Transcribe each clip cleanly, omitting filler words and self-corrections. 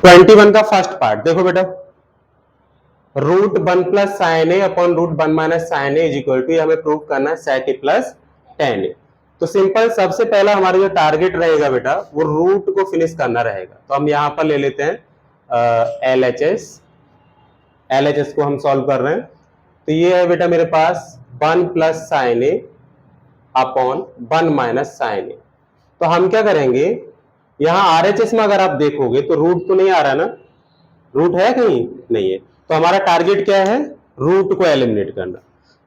21 का first part देखो बेटा, root 1 plus sine A upon root 1 minus sine A is equal to, हमें prove करना है sec a plus tan a। तो सिंपल, सबसे पहला हमारा जो टारगेट रहेगा बेटा वो रूट को फिनिश करना रहेगा। तो हम यहां पर ले लेते हैं LHS को हम सॉल्व कर रहे हैं। तो ये है बेटा मेरे पास 1 plus sine A upon 1 minus sine A. तो हम क्या करेंगे, यहां RHS में अगर आप देखोगे तो रूट तो नहीं आ रहा ना, रूट है कहीं नहीं है, तो हमारा टारगेट क्या है, रूट को एलिमिनेट करना।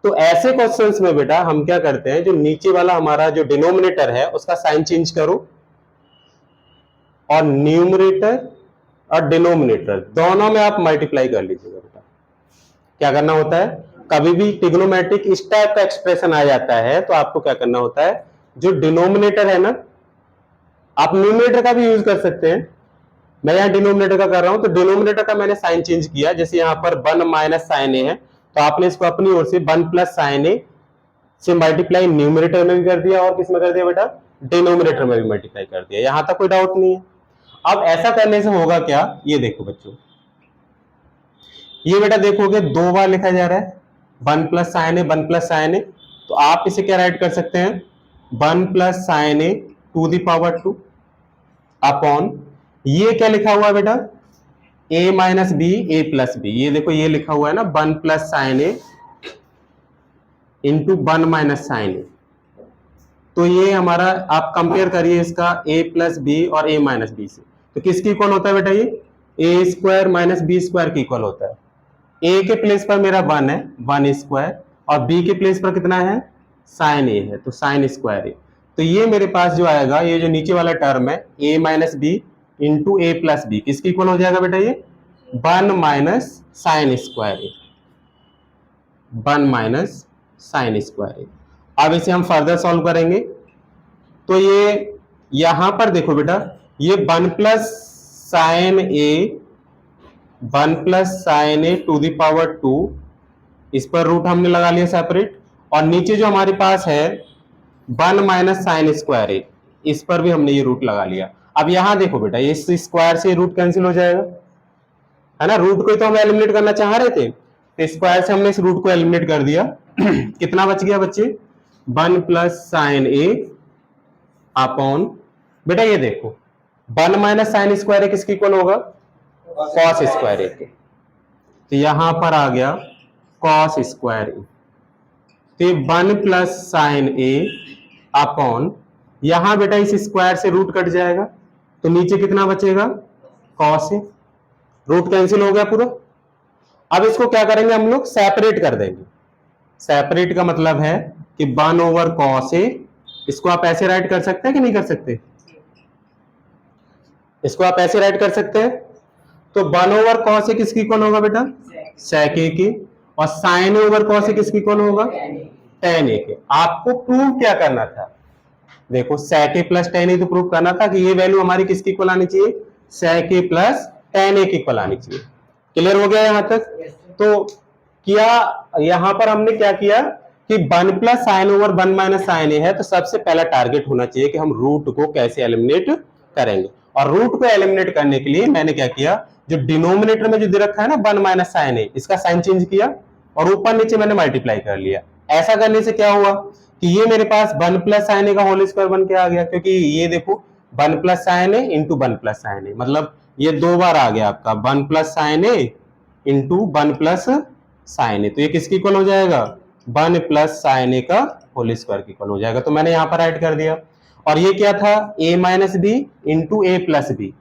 तो ऐसे क्वेश्चंस में बेटा हम क्या करते हैं, जो नीचे वाला हमारा जो डिनोमिनेटर है उसका साइन चेंज करो और न्यूमरेटर और डिनोमिनेटर दोनों में आप मल्टीप्लाई कर लीजिएगा बेटा। क्या करना होता है, कभी भी ट्रिग्नोमेट्रिक इस टाइप का एक्सप्रेशन आ जाता है तो आपको क्या करना होता है, जो डिनोमिनेटर है ना, आप न्यूमरेटर का भी यूज कर सकते हैं, मैं यहाँ डिनोमिनेटर का कर रहा हूं, तो डिनोमिनेटर का मैंने साइन चेंज किया। जैसे यहाँ पर 1 माइनस साइन ए है तो आपने इसको अपनी ओर से 1 प्लस साइन ए से मल्टीप्लाई न्यूमरेटर में भी कर दिया और किसमें कर दिया बेटा, डिनोमिनेटर में भी मल्टीप्लाई कर दिया। यहां तक कोई डाउट नहीं है। अब ऐसा करने से होगा क्या, ये देखो बच्चों, ये बेटा देखोगे 2 बार लिखा जा रहा है 1 plus sine A 1 plus sine A, तो आप इसे क्या राइट कर सकते हैं, 1 plus sine A to the power 2 upon, ये क्या लिखा हुआ है बेटा, a minus B A plus B. ये देखो ये लिखा हुआ है ना 1 plus sine A into 1 minus sine A. तो ये हमारा, आप कंपेयर करिए इसका a प्लस बी और a माइनस बी से, तो किसकी इक्वल होता है बेटा, ये a square minus B square की इक्वल होता है। a के प्लेस पर मेरा 1 है 1 स्क्वायर और b के प्लेस पर कितना है, साइन a है, तो साइन स्क्वायर a। तो ये मेरे पास जो आएगा, ये जो नीचे वाला टर्म है a minus B into A plus B, किसकी इक्वल हो जाएगा बेटा, ये 1 minus sine square A, 1 minus sine square A. अब इसे हम फर्दर सॉल्व करेंगे तो ये यहां पर देखो बेटा, ये 1 plus sine A 1 plus sine A to the power 2, इस पर रूट हमने लगा लिया सेपरेट, और नीचे जो हमारे पास है 1 माइनस साइन स्क्वायर ए, इस पर भी हमने ये रूट लगा लिया। अब यहां देखो बेटा, ये स्क्वायर से रूट कैंसिल हो जाएगा, है ना, रूट को ही तो हम एलिमिनेट करना चाह रहे थे, तो स्क्वायर से हमने इस रूट को एलिमिनेट कर दिया। कितना बच गया बच्चे, 1 प्लस साइन ए अपॉन, बेटा ये देखो 1 माइनस साइन स्क्वायर ए किसकी इक्वल होगा, कॉस स्क्वायर ए के, तो यहां पर आ गया कॉस स्क्वायर ए। तो 1 प्लस साइन ए अपॉन, यहां बेटा इस स्क्वायर से रूट कट जाएगा तो नीचे कितना बचेगा, कॉस ए, रूट कैंसिल हो गया पूरा। अब इसको क्या करेंगे हम लोग, सेपरेट कर देंगे। सेपरेट का मतलब है कि 1 ओवर कॉस ए, इसको आप ऐसे राइट कर सकते हैं कि नहीं कर सकते, इसको आप ऐसे राइट कर सकते हैं। तो 1 ओवर कॉस ए किसकी इक्वल होगा बेटा, sec ए की, और साइन ओवर कॉस ए किसकी इक्वल होगा, tan ए के। आपको प्रूव क्या करना था, देखो sec ए प्लस tan ए तो प्रूव करना था कि ये वैल्यू हमारी किसकी इक्वल आनी चाहिए, sec ए प्लस tan ए की इक्वल आनी चाहिए। क्लियर हो गया यहां तक। तो क्या यहां पर हमने क्या किया कि 1 plus sine over 1 minus sine A है, तो सबसे पहला टारगेट होना चाहिए कि हम रूट को कैसे एलिमिनेट करेंगे। और रूट को एलिमिनेट करने के लिए मैंने क्या किया, जो डिनोमिनेटर में जो दे रखा है ना 1 माइनस साइन ए, इसका साइन चेंज किया और ऊपर नीचे मैंने मल्टीप्लाई कर लिया। ऐसा करने से क्या हुआ कि ये मेरे पास 1 प्लस साइन ए का होल स्क्वायर बन के आ गया, क्योंकि ये देखो 1 plus sine A into 1 plus sine ए, मतलब ये 2 बार आ गया आपका 1 plus sine A into 1 plus sine A. तो ये किसकी इक्वल हो जाएगा, 1 प्लस साइन ए का होल स्क्वायर की इक्वल हो जाएगा। तो मैंने यहां पर राइट कर दिया। और ये क्या था, a minus B into A plus B.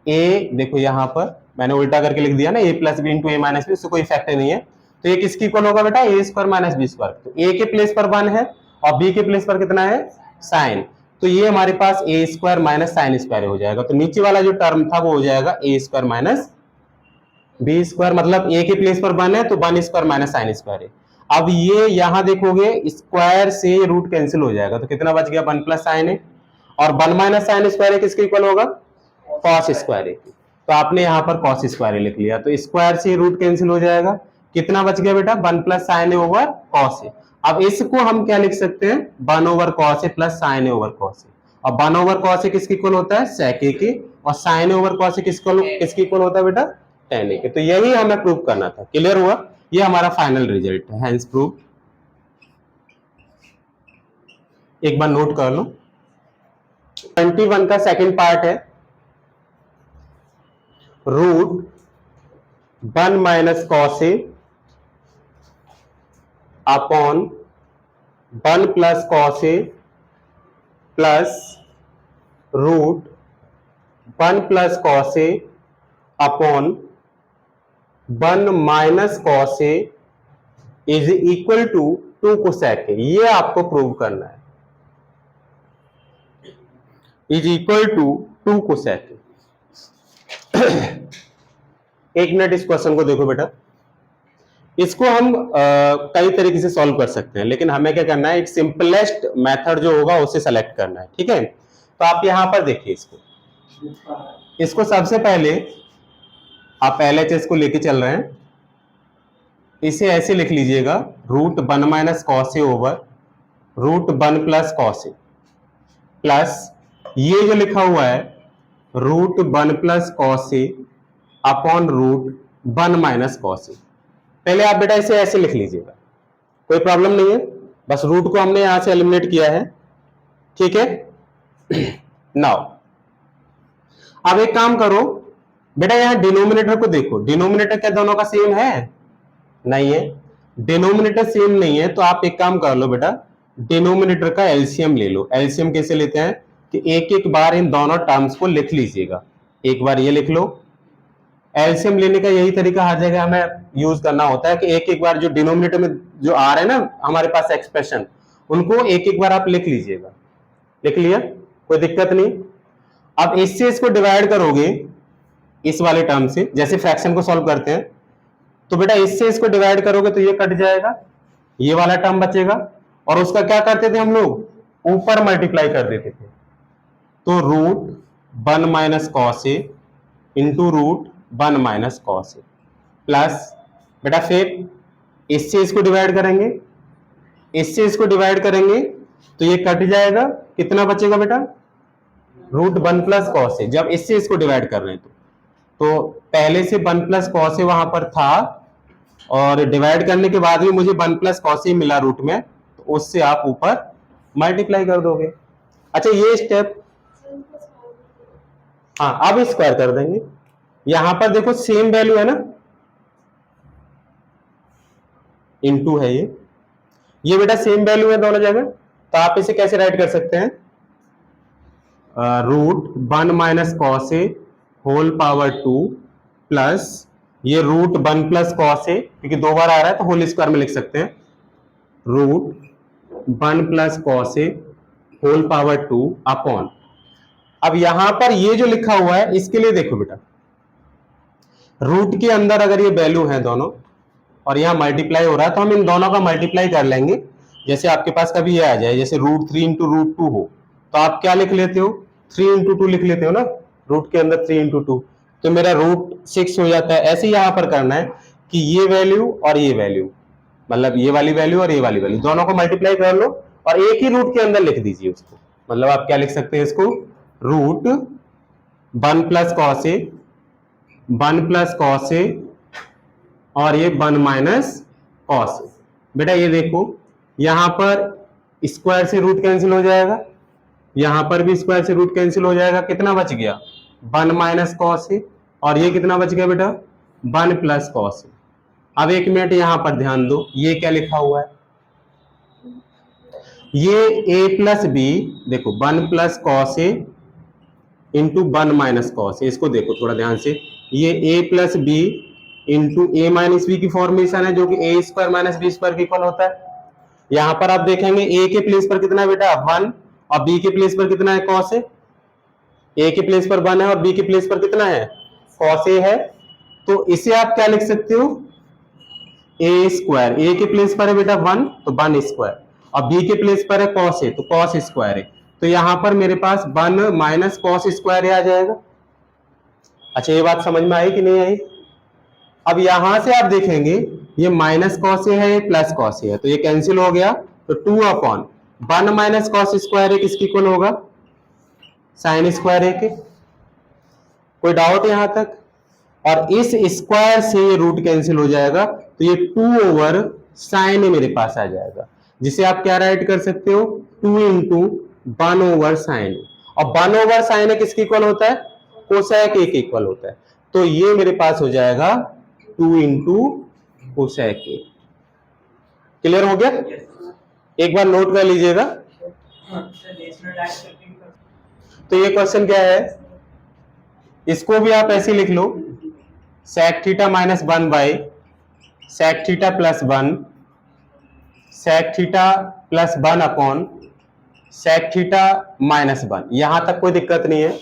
ए देखो यहां पर मैंने उल्टा करके लिख दिया ना, a plus B into A minus B, उससे कोई इफेक्ट नहीं है। तो ये किसकी इक्वल होगा बेटा, ए स्क्वायर माइनस बी स्क्वायर। तो a के प्लेस पर 1 है और b के प्लेस पर कितना है, साइन। तो ये हमारे पास ए स्क्वायर माइनस साइन स्क्वायर हो जाएगा। तो नीचे वाला जो टर्म था वो हो जाएगा ए स्क्वायर माइनस बी स्क्वायर, मतलब a के प्लेस पर 1 है तो 1 स्क्वायर माइनस साइन स्क्वायर है। अब ये यहां देखोगे स्क्वायर से रूट कैंसिल हो जाएगा, तो कितना बच गया, 1 प्लस साइन ए, और 1 माइनस साइन स्क्वायर किसके इक्वल होगा, कॉस स्क्वायर ए। तो आपने यहाँ पर कॉस स्क्वायर लिख लिया, तो स्क्वायर से रूट कैंसिल हो जाएगा। कितना बच गया बेटा, 1 plus sine A over cos A. अब इसको हम क्या लिख सकते हैं, 1 over cos A plus sine A over cos A. और 1 ओवर कॉस ए किसके इक्वल होता है, sec ए के, और साइन ओवर कॉस किसकी इक्वल होता है बेटा, tan a के। तो यही हमें प्रूव करना था। क्लियर हुआ? ये हमारा फाइनल रिजल्ट है, हेंस प्रूव। एक बार नोट कर लो। 21 का सेकंड पार्ट है, root 1 minus cos A upon 1 plus cos A plus root 1 plus cos A upon 1 minus cos A is equal to 2 cosec A. ये आपको प्रूव करना है, is equal to 2 cosec A. एक minute इस question को देखो बेटा। इसको हम कई तरीके से सॉल्व कर सकते हैं, लेकिन हमें क्या करना है, एक सिंपलेस्ट मेथड जो होगा उसे सेलेक्ट करना है। ठीक है, तो आप यहां पर देखिए इसको सबसे पहले आप LHS को लेके चल रहे हैं, इसे ऐसे लिख लीजिएगा, root 1 minus cos A over root 1 plus cos A plus ये जो लिखा हुआ है root 1 plus cos A upon root 1 minus cos ए। पहले आप बेटा इसे ऐसे लिख लीजिएगा, कोई प्रॉब्लम नहीं है, बस रूट को हमने यहां से एलिमिनेट किया है। ठीक है, नाउ अब एक काम करो बेटा, यहां डिनोमिनेटर को देखो, डिनोमिनेटर क्या दोनों का सेम है? नहीं है, डिनोमिनेटर सेम नहीं है, तो आप एक काम कर लो बेटा, डिनोमिनेटर का एलसीएम ले लो। एलसीएम कैसे लेते हैं कि एक एक बार इन दोनों टर्म्स को लिख लीजिएगा। एक बार ये लिख लो, एलसीएम लेने का यही तरीका हर जगह हमें यूज करना होता है कि एक एक बार जो डिनोमिनेटर में जो आ रहे हैं ना हमारे पास एक्सप्रेशन, उनको एक एक बार आप लिख लीजिएगा। लिख लिया, कोई दिक्कत नहीं। अब इससे इसको डिवाइड करोगे इस वाले टर्म से, जैसे फ्रैक्शन को सॉल्व करते हैं, तो बेटा इससे इसको डिवाइड करोगे तो ये कट जाएगा, ये वाला टर्म बचेगा, और उसका क्या करते थे हम लोग, ऊपर मल्टीप्लाई कर देते थे। तो root 1 minus cos A into root 1 minus cos A plus बेटा फिर इससे इसको डिवाइड करेंगे, इससे इसको डिवाइड करेंगे तो ये कट जाएगा, कितना बचेगा बेटा, रूट 1 प्लस कॉस ए। जब इससे इसको डिवाइड कर रहे हैं तो पहले से 1 प्लस कॉस ए वहां पर था, और डिवाइड करने के बाद भी मुझे 1 प्लस कॉस ए मिला रूट में, तो उससे आप ऊपर मल्टीप्लाई कर दोगे। अच्छा ये स्टेप, हाँ अब स्क्वायर कर देंगे। यहां पर देखो सेम वैल्यू है ना, इनटू है ये बेटा सेम वैल्यू है दोनों जगह, तो आप इसे कैसे राइट कर सकते हैं, रूट 1 माइनस कॉस ए होल पावर 2 प्लस ये रूट 1 प्लस कॉस ए, क्योंकि दो बार आ रहा है तो होल स्क्वायर में लिख सकते हैं, रूट 1 प्लस कॉस ए होल पावर 2 अपॉन, अब यहां पर ये जो लिखा हुआ है इसके लिए देखो बेटा, रूट के अंदर अगर ये वैल्यू है दोनों और यहां मल्टीप्लाई हो रहा है, तो हम इन दोनों का मल्टीप्लाई कर लेंगे। जैसे आपके पास कभी ये आ जाए, जैसे रूट 3 इंटू रूट 2 हो, तो आप क्या लिख लेते हो, 3 इंटू 2 लिख लेते हो ना, रूट के अंदर 3 इंटू 2, तो मेरा रूट 6 हो जाता है। ऐसे ही यहां पर करना है कि ये वैल्यू और ये वैल्यू, मतलब ये वाली वैल्यू और ये वाली वैल्यू, दोनों को मल्टीप्लाई कर लो और एक ही रूट के अंदर लिख दीजिए उसको। मतलब आप क्या लिख सकते हैं इसको, रूट 1 प्लस कॉस ए, 1 प्लस कॉस ए और ये 1 माइनस कॉस ए। बेटा ये देखो यहां पर स्क्वायर से रूट कैंसिल हो जाएगा, यहां पर भी स्क्वायर से रूट कैंसिल हो जाएगा, कितना बच गया, 1 माइनस कॉस ए, और ये कितना बच गया बेटा, 1 प्लस कॉस ए। अब एक मिनट यहां पर ध्यान दो, ये क्या लिखा हुआ है, ये a प्लस बी, देखो 1 plus cos A into 1 minus cos A, इसको देखो थोड़ा ध्यान से, ये a plus B into A minus B की फॉर्मेशन है, जो कि A square minus B square की इक्वल होता है। यहां पर आप देखेंगे a के प्लेस पर कितना है बेटा, 1, और b के प्लेस पर कितना है, कॉस ए। a के प्लेस पर 1 है और b के प्लेस पर कितना है, कॉस ए है। तो इसे आप क्या लिख सकते हो, a स्क्वायर, a के प्लेस पर है बेटा 1, तो 1 स्क्वायर, और b के प्लेस पर है कॉस ए, तो कॉस स्क्वायर है। तो यहां पर मेरे पास 1 माइनस कॉस स्क्वायर आ जाएगा। अच्छा ये बात समझ में आई कि नहीं आई? अब यहां से आप देखेंगे ये माइनस कॉस ए है, ये प्लस कॉस ए है, तो ये कैंसिल हो गया, तो 2 अपॉन 1 माइनस कॉस स्क्वायर ए किसकी इक्वल होगा, साइन स्क्वायर ए के। कोई डाउट यहां तक? और इस स्क्वायर से ये रूट कैंसिल हो जाएगा, तो ये 2 ओवर साइन मेरे पास आ जाएगा, जिसे आप क्या राइट कर सकते हो, 2 इंटू 1 ओवर साइन। और 1 ओवर साइन किसके इक्वल होता है, कोसेक ए के इक्वल होता है। तो ये मेरे पास हो जाएगा 2 इंटू कोसेक ए। क्लियर हो गया? एक बार नोट कर लीजिएगा। तो ये क्वेश्चन क्या है, इसको भी आप ऐसे लिख लो, sec theta minus 1 by sec theta plus 1, sec theta plus 1 upon sec theta minus 1। यहां तक कोई दिक्कत नहीं है।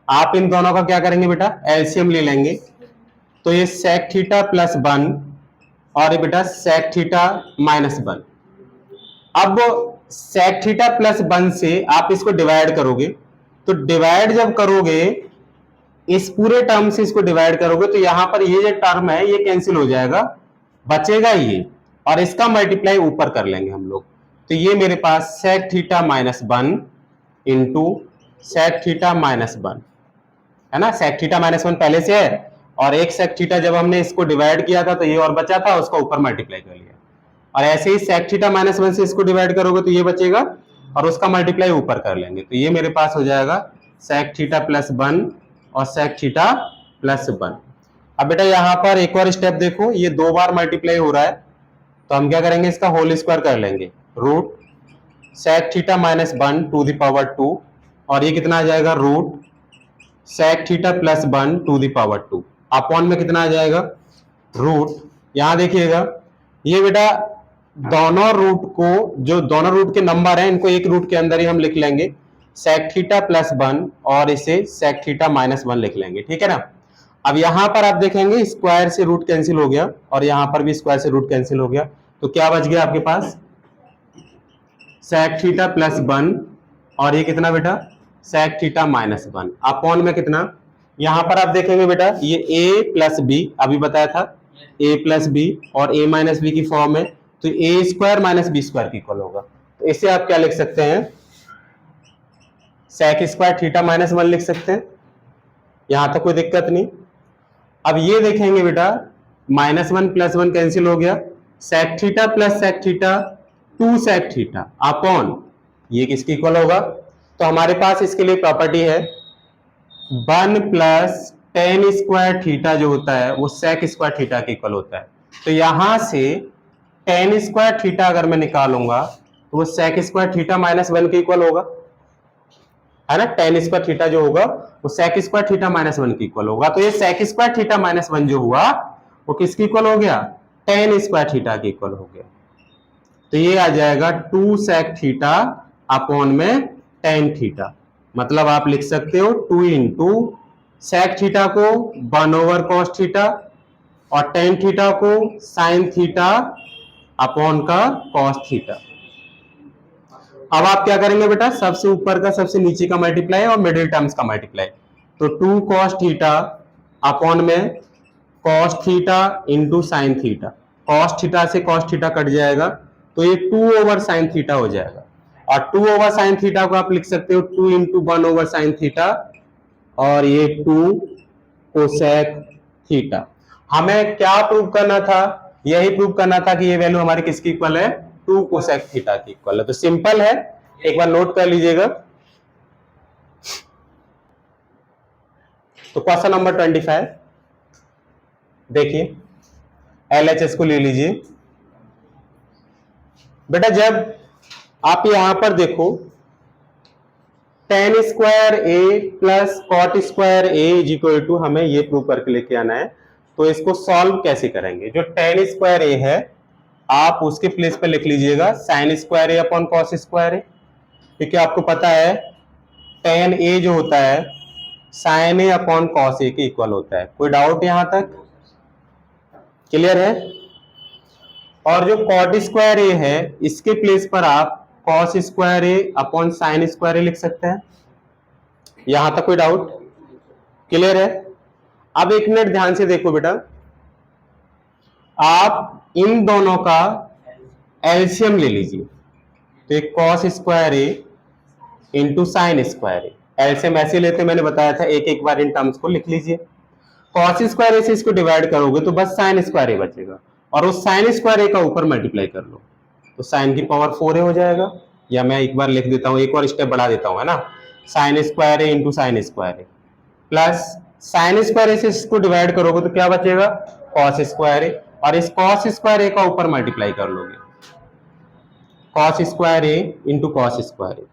आप इन दोनों का क्या करेंगे बेटा, एलसीएम ले लेंगे। तो ये सेक थीटा प्लस 1 और ये बेटा सेक थीटा माइनस 1। अब सेक थीटा प्लस 1 से आप इसको डिवाइड करोगे, तो डिवाइड जब करोगे इस पूरे टर्म से इसको डिवाइड करोगे, तो यहां पर ये जो टर्म है ये कैंसिल हो जाएगा, बचेगा ये, और इसका मल्टीप्लाई ऊपर कर लेंगे हम लोग। तो ये मेरे पास sec theta minus 1 into sec theta minus 1 है ना। सेक थीटा माइनस 1 पहले से है, और एक सेक थीटा जब हमने इसको डिवाइड किया था तो ये और बचा था, उसका ऊपर मल्टीप्लाई कर लिया। और ऐसे ही सेक थीटा माइनस 1 से इसको डिवाइड करोगे तो ये बचेगा, और उसका मल्टीप्लाई ऊपर कर लेंगे। तो ये मेरे पास हो जाएगा सेक थीटा प्लस 1 और सेक थीटा प्लस 1। अब बेटा यहां पर एक और स्टेप देखो, ये 2 बार मल्टीप्लाई हो रहा है, तो हम क्या करेंगे, इसका होल स्क्वायर कर लेंगे, root sec theta minus 1 to the power 2, और ये कितना आ जाएगा, root sec theta plus 1 to the power 2 upon में कितना आ जाएगा, रूट, यहां देखिएगा ये बेटा दोनों रूट को, जो दोनों रूट के नंबर हैं इनको एक रूट के अंदर ही हम लिख लेंगे, सेक थीटा प्लस 1 और इसे सेक थीटा माइनस 1 लिख लेंगे, ठीक है ना। अब यहां पर आप देखेंगे स्क्वायर से रूट कैंसिल हो गया, और यहां पर भी स्क्वायर से रूट कैंसिल हो गया, तो क्या बच गया आपके पास, सेक थीटा प्लस 1 और ये कितना बेटा, सेक थीटा माइनस 1 अपॉन में कितना, यहां पर आप देखेंगे बेटा ये a प्लस बी अभी बताया था, a प्लस बी और a माइनस बी की फॉर्म है, तो a square minus B square की इक्वल होगा। तो इसे आप क्या लिख सकते हैं, सेक स्क्वायर थीटा माइनस 1 लिख सकते हैं, यहां तक कोई दिक्कत नहीं। अब ये देखेंगे बेटा माइनस 1 प्लस 1 कैंसिल हो गया, sec theta plus sec theta 2 sec theta upon ये किसकी इक्वल होगा, तो हमारे पास इसके लिए प्रॉपर्टी है 1 प्लस टेन स्क्वायर थीटा जो होता है वो सेक स्क्वायर थीटा के इक्वल होता है। तो यहां से टेन स्क्वायर थीटा अगर मैं निकालूंगा तो वो सेक स्क्वायर थीटा माइनस 1 के इक्वल होगा, है ना। टेन स्क्वायर थीटा जो होगा वो सेक स्क्वायर थीटा माइनस 1 के इक्वल होगा। तो ये सेक स्क्वायर थीटा माइनस 1 जो हुआ वो किसके इक्वल हो गया, टेन स्क्वायर थीटा के इक्वल हो गया। तो ये आ जाएगा 2 सेक थीटा अपॉन में टेन थीटा, मतलब आप लिख सकते हो 2 इंटू सेक थीटा को 1 ओवर कॉस थीटा और टेन थीटा को साइन थीटा अपॉन का कॉस थीटा। अब आप क्या करेंगे बेटा, सबसे ऊपर का सबसे नीचे का मल्टीप्लाई और मिडिल टर्म्स का मल्टीप्लाई, तो 2 कॉस थीटा अपॉन में cos theta into sine theta, cos theta से कॉस थीटा कट जाएगा तो ये 2 ओवर साइन थीटा हो जाएगा, और 2 ओवर साइन थीटा को आप लिख सकते हो 2 इंटू 1 ओवर साइन थीटा, और ये 2 कोसेक थीटा। हमें क्या प्रूव करना था, यही प्रूव करना था कि ये वैल्यू हमारी किसकी इक्वल है, 2 कोसेक थीटा की इक्वल है। तो सिंपल है, एक बार नोट कर लीजिएगा। तो क्वेश्चन नंबर 25 देखिए, एलएचएस को ले लीजिए बेटा। जब आप यहां पर देखो tan square A plus cot square A is equal to, हमें ये प्रूव करके लेके आना है। तो इसको सॉल्व कैसे करेंगे, जो टेन स्क्वायर ए है आप उसके प्लेस पे लिख लीजिएगा sign square A upon cos square ए, क्योंकि आपको पता है टेन ए जो होता है sign A upon cos A के इक्वल होता है। कोई डाउट यहां तक, क्लियर है। और जो कॉट स्क्वायर ए है इसके प्लेस पर आप cos square A upon sine square A लिख सकते हैं, यहां तक कोई डाउट, क्लियर है। अब एक मिनट ध्यान से देखो बेटा, आप इन दोनों का एलसीएम ले लीजिए, तो एक cos square A into sine square A, LCM ऐसे लेते, मैंने बताया था, एक एक बार इन टर्म्स को लिख लीजिए। कॉस स्क्वायर ए से इसको डिवाइड करोगे तो बस साइन स्क्वायर ए बचेगा, और उस साइन स्क्वायर ए का ऊपर मल्टीप्लाई कर लो तो साइन की पावर 4 ए हो जाएगा। या मैं एक बार लिख देता हूँ, एक और स्टेप बढ़ा देता हूँ, है ना, sign square A into sine square A plus sign square ए से इसको डिवाइड करोगे तो क्या बचेगा, कॉस स्क्वायर ए, और इस कॉस स्क्वायर ए का ऊपर मल्टीप्लाई कर लोगे, cos square A into cos square A,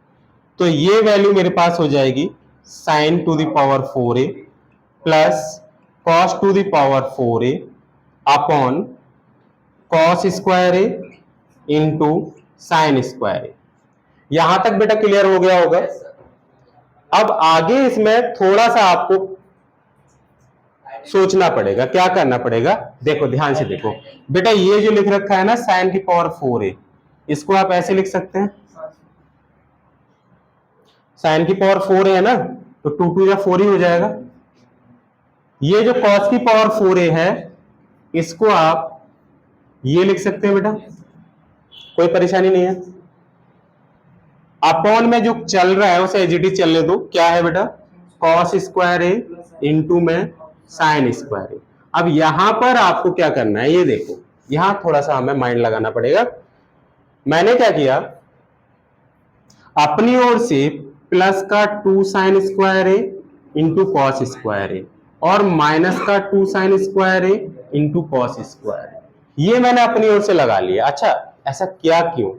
तो ये वैल्यू मेरे पास हो जाएगी sine to the power 4a plus cos to the power 4a upon cos square A into sine square A. यहां तक बेटा क्लियर हो गया होगा। अब आगे इसमें थोड़ा सा आपको सोचना पड़ेगा, क्या करना पड़ेगा, देखो ध्यान से देखो बेटा, ये जो लिख रखा है ना साइन की पावर 4a, इसको आप ऐसे लिख सकते हैं, साइन की पावर 4 है ना, तो 2 2 या 4 ही हो जाएगा। ये जो कॉस की पावर 4a है, इसको आप ये लिख सकते हैं बेटा, कोई परेशानी नहीं है। अपॉन में जो चल रहा है उसे एजिटी चलने दो, क्या है बेटा, कॉस स्क्वायर ए इंटू में साइन स्क्वायर ए। अब यहां पर आपको क्या करना है, ये देखो, यहां थोड़ा सा हमें माइंड लगाना पड़ेगा। मैंने क्या किया, अपनी ओर से प्लस का 2 sine square A into cos square A और माइनस का 2 sine square A into cos square ए, ये मैंने अपनी ओर से लगा लिया। अच्छा, ऐसा क्या क्यों,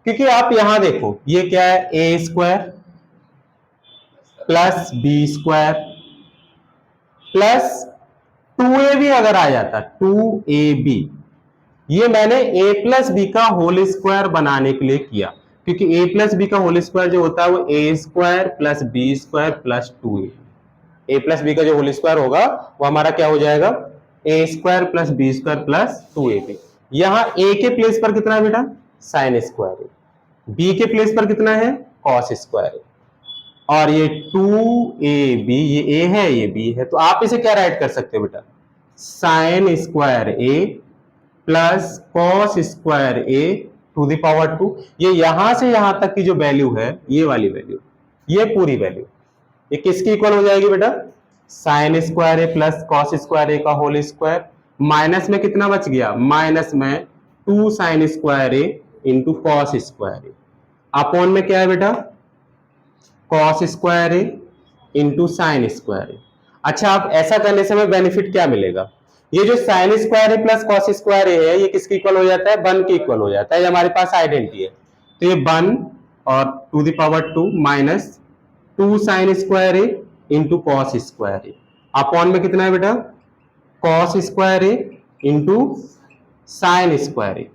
क्योंकि आप यहां देखो, ये क्या है, A square plus B square plus 2a भी अगर आ जाता 2ab, ये मैंने a प्लस बी का होल स्क्वायर बनाने के लिए किया, क्योंकि a प्लस बी का होल स्क्वायर जो होता है वो a square plus B square plus 2a, a plus B का जो होल स्क्वायर होगा वो हमारा क्या हो जाएगा, a square plus B square plus 2ab। यहां a के प्लेस पर कितना है बेटा, साइन स्क्वायर, b के प्लेस पर कितना है, कॉस स्क्वायर, और ये 2ab, ये a है ये b है, तो आप इसे क्या राइट कर सकते हो बेटा, sine square a plus cos square a to the power 2। ये यहां से यहां तक की जो वैल्यू है, ये वाली वैल्यू, ये पूरी वैल्यू, ये किसकी इक्वल हो जाएगी बेटा, sine square A plus cos square ए का होल स्क्वायर, माइनस में कितना बच गया, माइनस में 2 sine square A into cos square A, upon में क्या है बेटा, cos square A into sine square ए। अच्छा, आप ऐसा करने से हमें बेनिफिट क्या मिलेगा, ये जो sign square A plus cos square A है, ये किसकी इक्वल हो जाता है, 1 के इक्वल हो जाता है, ये हमारे पास आइडेंटिटी है, तो ये 1 और to the power 2 minus 2 sine square A into cos square A, upon में कितना है बेटा, cos square A into sine square A.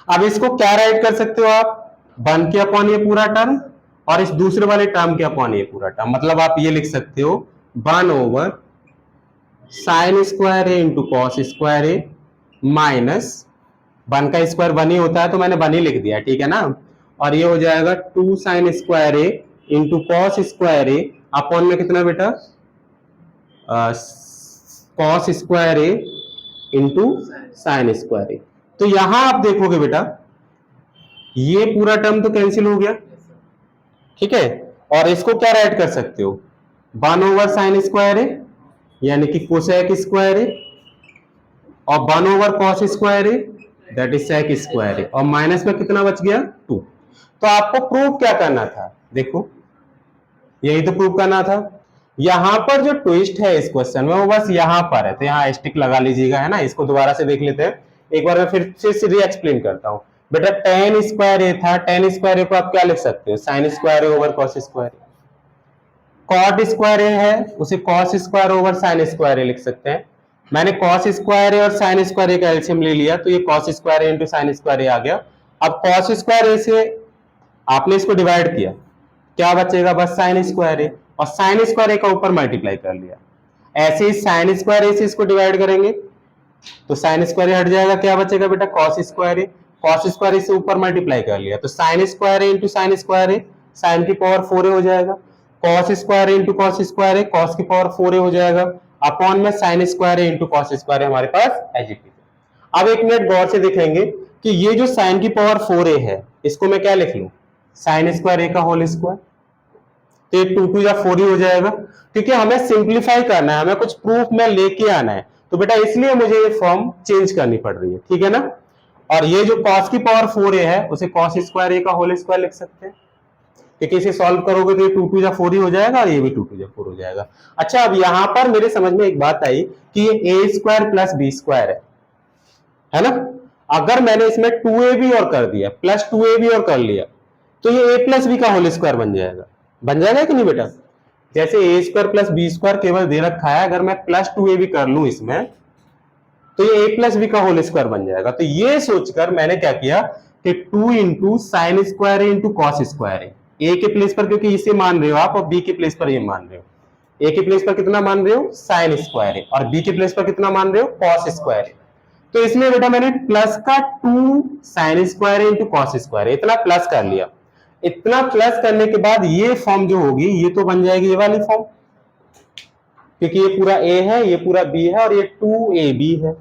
अब इसको क्या राइट कर सकते हो आप, 1 के अपॉन ये पूरा टर्म और इस दूसरे वाले टर्म के अपॉन ये पूरा टर्म, मतलब आप ये लिख सकते हो 1 over sine square A into cos square A minus 1 का स्क्वायर 1 ही होता है तो मैंने 1 ही लिख दिया, ठीक है ना, और ये हो जाएगा 2 sine square A into cos square A upon में कितना बेटा, cos square A into sine square A. तो यहां आप देखोगे बेटा, ये पूरा टर्म तो कैंसिल हो गया, ठीक है, और इसको क्या राइट कर सकते हो, 1 ओवर साइन स्क्वायर ए यानी कि कोसेक स्क्वायर ए और 1 over cos square A that is sec square A, और माइनस में कितना बच गया, 2। तो आपको प्रूव क्या करना था, देखो यही तो प्रूव करना था। यहां पर जो ट्विस्ट है इस क्वेश्चन में वो बस यहां पर है, तो यहां स्टिक लगा लीजिएगा, है ना। इसको दोबारा से देख लेते हैं, एक बार मैं फिर से री एक्सप्लेन करता हूं। बेटा tan स्क्वायर ए था, tan स्क्वायर ए को आप क्या लिख सकते हो, sine square A over cos square A. Cot square A है, उसे cos square over sine square A लिख सकते हैं। मैंने कॉस स्क्वायर ए और साइन स्क्वायर ए का एलसीएम ले लिया, तो ये cos square A into sine square ए आ गया। अब कॉस स्क्वायर ए से आपने इसको डिवाइड किया, क्या बचेगा, बस साइन स्क्वायर ए, और साइन स्क्वायर ए का ऊपर मल्टीप्लाई कर लिया। ऐसे ही साइन स्क्वायर ए से इसको डिवाइड करेंगे तो साइन स्क्वायर ए हट जाएगा, क्या बचेगा बेटा, कॉस स्क्वायर ए, कॉस स्क्वायर ए से ऊपर मल्टीप्लाई कर लिया तो sign square A into sine square A, sign की पावर 4 ए हो जाएगा, cos square A into cos square A, cos की पावर 4 ए हो जाएगा, अपॉन में sign square A into cos square ए हमारे पास एजिटी। अब एक मिनट गौर से देखेंगे कि ये जो साइन की पावर 4 ए है, इसको मैं क्या लिख लूं, साइन स्क्वायर ए का होल स्क्वायर, तो ये 2 2 या 4 ही हो जाएगा, क्योंकि हमें सिंप्लीफाई करना है, हमें कुछ प्रूफ में लेके आना है, तो बेटा इसलिए मुझे ये फॉर्म चेंज करनी पड़ रही है, ठीक है ना। और ये जो cos की पावर 4a है उसे cos स्क्वायर a का होल स्क्वायर लिख सकते हैं, क्योंकि इसे सॉल्व करोगे तो ये 2 2 या 4 ही हो जाएगा और ये भी 2 2 या 4 हो जाएगा। अच्छा, अब यहां पर मेरे समझ में एक बात आई कि ये a square plus B square है ना। अगर मैंने इसमें 2ab और कर दिया प्लस 2ab और कर लिया तो ये a प्लस बी का होल स्क्वायर बन जाएगा कि नहीं बेटा। जैसे a square plus B square केवल दे रखा है, अगर मैं प्लस 2ab कर लूं इसमें तो ये a प्लस बी का होल स्क्वायर बन जाएगा। तो ये सोचकर मैंने क्या किया कि 2 इंटू साइन स्क्वायर है इंटू कॉस स्क्वायर है, a के प्लेस पर क्योंकि इसे मान रहे हो आप, और b के प्लेस पर ये मान रहे हो। a के प्लेस पर कितना मान रहे हो, साइन स्क्वायर है, और b के प्लेस पर कितना मान रहे हो, कॉस स्क्वायर है। तो इसमें बेटा मैंने प्लस का 2 साइन स्क्वायर है इंटू कॉस स्क्वायर है, इतना प्लस कर लिया। इतना प्लस करने के बाद ये फॉर्म जो होगी ये तो बन जाएगी ये वाली फॉर्म, क्योंकि ये पूरा a है, ये पूरा b है, और ये 2ab है।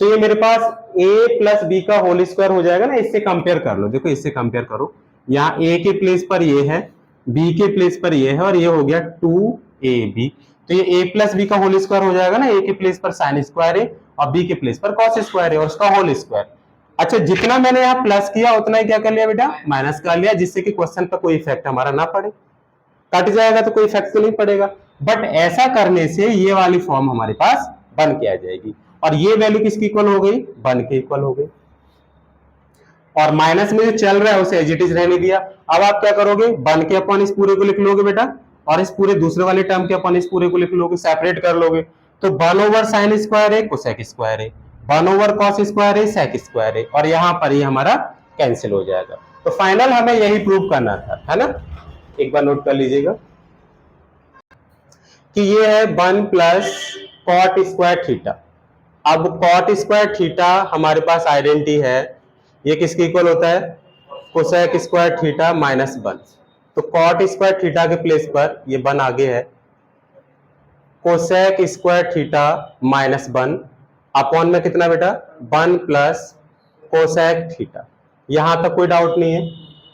तो ये मेरे पास a प्लस बी का होल स्क्वायर हो जाएगा ना। इससे कंपेयर कर लो, देखो इससे कंपेयर करो, यहाँ a के प्लेस पर ये है, b के प्लेस पर ये है, और ये हो गया 2ab। तो ये a प्लस बी का होल स्क्वायर हो जाएगा ना, a के प्लेस पर साइन स्क्वायर है और b के प्लेस पर कॉस स्क्वायर है और उसका होल स्क्वायर। अच्छा, जितना मैंने यहाँ प्लस किया उतना ही क्या कर लिया बेटा, माइनस कर लिया, जिससे कि क्वेश्चन पर कोई इफेक्ट हमारा ना पड़े। कट जाएगा तो कोई इफेक्ट तो नहीं पड़ेगा, बट ऐसा करने से ये वाली फॉर्म हमारे पास बन के आ जाएगी, और ये वैल्यू किसकी इक्वल हो गई, 1 के इक्वल हो गई। और माइनस में जो चल रहा है उसे एज इट इज रहने दिया। अब आप क्या करोगे, 1 के अपॉन इस पूरे को लिख लोगे बेटा, और इस पूरे दूसरे वाले टर्म के अपॉन इस पूरे को लिख लोगे, सेपरेट कर लोगे। तो 1 ओवर साइन स्क्वायर है, कोसेक स्क्वायर है, 1 ओवर कॉस स्क्वायर है, सेक स्क्वायर है, और यहां पर ही हमारा कैंसिल हो जाएगा। तो फाइनल हमें यही प्रूव करना था, है ना। एक बार नोट कर लीजिएगा कि ये है 1 प्लस कॉट स्क्वायर थीटा। अब कॉट स्क्वायर थीटा हमारे पास आइडेंटिटी है, ये किसके इक्वल होता है, कोसेक स्क्वायर थीटा माइनस 1। तो कॉट स्क्वायर थीटा के प्लेस पर ये 1 आगे है, cosec square theta minus 1 upon में कितना बेटा, 1 प्लस कोसेक थीटा। यहां तक कोई डाउट नहीं है।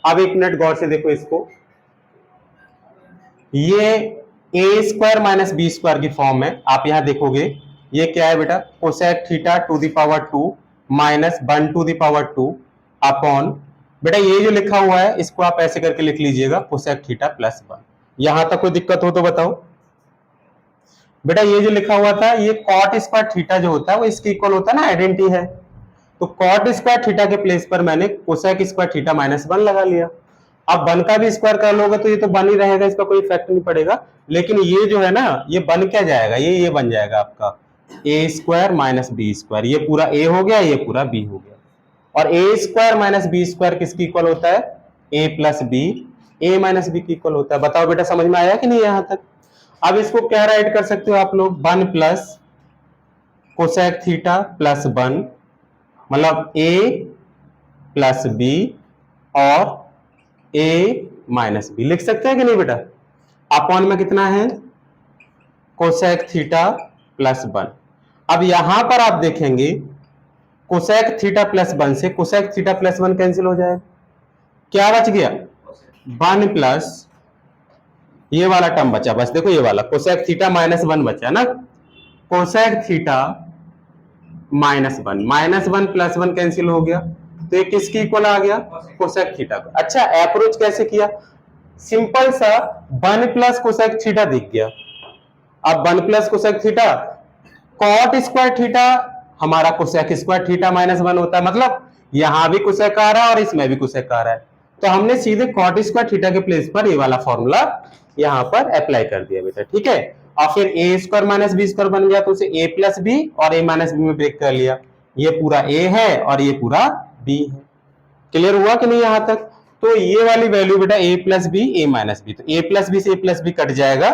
अब एक मिनट गौर से देखो इसको, ये A square minus B square की फॉर्म है। आप यहां देखोगे ये क्या है बेटा, cosec theta to the power 2 minus 1 to the power 2 upon, बेटा ये जो लिखा हुआ है इसको आप ऐसे करके लिख लीजिएगा, कोसेक थीटा प्लस 1। यहां तक कोई दिक्कत हो तो बताओ। बेटा ये जो लिखा हुआ था ये कॉट स्क्वायर थीटा जो होता है वो इसके इक्वल होता है ना, आइडेंटिटी है। तो कॉट स्क्वायर थीटा के प्लेस पर मैंने कोसेक स्क्वायर थीटा माइनस 1 लगा लिया। अब 1 का भी स्क्वायर कर लोगे तो ये तो 1 ही रहेगा, इसका कोई इफेक्ट नहीं पड़ेगा। लेकिन ये जो है ना ये बन क्या जाएगा, ये बन जाएगा आपका ए स्क्वायर माइनस बी स्क्वायर। ये पूरा ए हो गया, ये पूरा बी हो गया। और ए स्क्वायर माइनस बी स्क्वायर किसकी इक्वल होता है, ए प्लस बी, ए माइनस बी की इक्वल होता है। बताओ बेटा समझ में आया कि नहीं यहां तक। अब इसको क्या राइट कर सकते हो आप लोग, 1 प्लस कोसेक थीटा प्लस 1, मतलब ए प्लस बी और ए माइनस बी लिख सकते हैं कि नहीं बेटा। अपॉन में कितना है, कोसेक थीटा प्लस 1। अब यहां पर आप देखेंगे कोसेक थीटा प्लस 1 से कोसेक थीटा प्लस 1 कैंसिल हो जाएगा, क्या बच गया, 1 प्लस ये वाला टर्म बचा, बस देखो ये वाला कोसेक थीटा माइनस 1 बचा ना, cosec theta minus 1, minus 1 plus 1 cancel हो गया, तो ये किसकी इक्वल आ गया, कोसेक थीटा को। अच्छा, अप्रोच कैसे किया, सिंपल सा 1 प्लस कोसेक थीटा दिख गया। अब 1 plus cosec theta, cot square theta हमारा कोसेक स्क्वायर थीटा माइनस 1 होता है, मतलब यहां भी कोसेक आ रहा है और इसमें भी कोसेक आ रहा है। तो हमने सीधे कॉट स्क्वायर थीटा के प्लेस पर ये वाला फॉर्मूला यहां पर अप्लाई कर दिया बेटा, ठीक है। और फिर ए स्क्वायर माइनस बी स्क्वायर बन गया, तो उसे ए प्लस बी और ए माइनस बी में ब्रेक कर लिया। ये पूरा ए है और ये पूरा बी है। क्लियर हुआ कि नहीं यहां तक। तो ये वाली वैल्यू बेटा ए प्लस बी, ए माइनस बी, तो ए प्लस बी से ए प्लस बी कट जाएगा,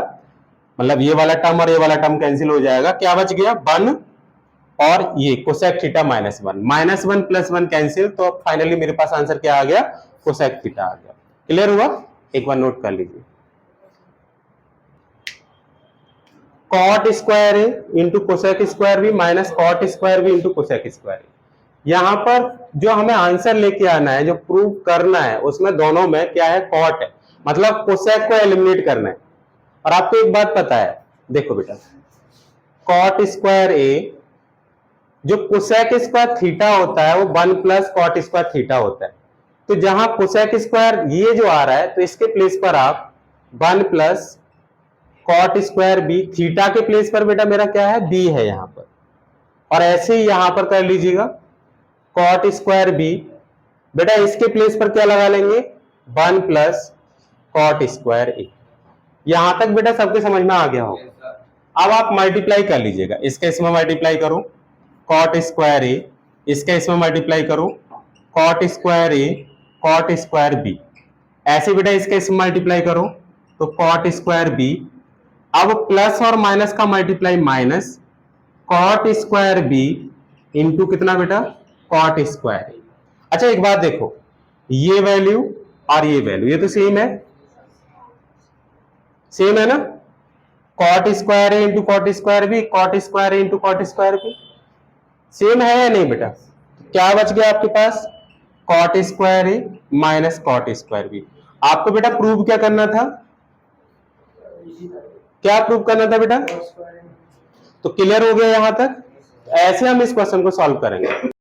मतलब ये वाला टर्म और ये वाला टर्म कैंसिल हो जाएगा। क्या बच गया, 1 और ये cosec theta minus 1, minus 1 plus 1 cancel, तो फाइनली मेरे पास आंसर क्या आ गया, कोसेक थीटा आ गया। क्लियर हुआ, एक बार नोट कर लीजिए। Cot square A into cosec square B minus cot square B into cosec square A. यहां पर जो हमें आंसर लेके आना है, जो प्रूव करना है, उसमें दोनों में क्या है, कॉट है, मतलब कोसेक को एलिमिनेट करना है। और आपको एक बात पता है, देखो बेटा, कॉट स्क्वायर ए, जो कोसेक स्क्वायर थीटा होता है वो 1 प्लस कॉट स्क्वायर थीटा होता है। तो जहां कोसेक स्क्वायर ये जो आ रहा है, तो इसके प्लेस पर आप 1 plus cot square B, theta के प्लेस पर बेटा मेरा क्या है, बी है यहां पर। और ऐसे ही यहां पर कर लीजिएगा कॉट स्क्वायर बी, बेटा इसके प्लेस पर क्या लगा लेंगे, 1 प्लस कॉट स्क्वायर ए। यहां तक बेटा सबके समझ में आ गया होगा। अब आप मल्टीप्लाई कर लीजिएगा, इसके इसमें मल्टीप्लाई करो कॉट स्क्वायर ए, इसके इसमें मल्टीप्लाई करो cot square A cot square B. ऐसे बेटा इसके इसमें मल्टीप्लाई करो तो कॉट स्क्वायर बी। अब प्लस और माइनस का multiply minus cot square B into कितना बेटा, कॉट स्क्वायर ए। अच्छा एक बात देखो, ये वैल्यू और ये वैल्यू ये तो सेम है, सेम है ना, cot square A into cot square B, cot square A into cot square B, same है या नहीं बेटा। क्या बच गया आपके पास, cot square A minus cot square B. आपको बेटा प्रूव क्या करना था, क्या प्रूव करना था बेटा, तो क्लियर हो गया यहां तक। ऐसे हम इस क्वेश्चन को सॉल्व करेंगे।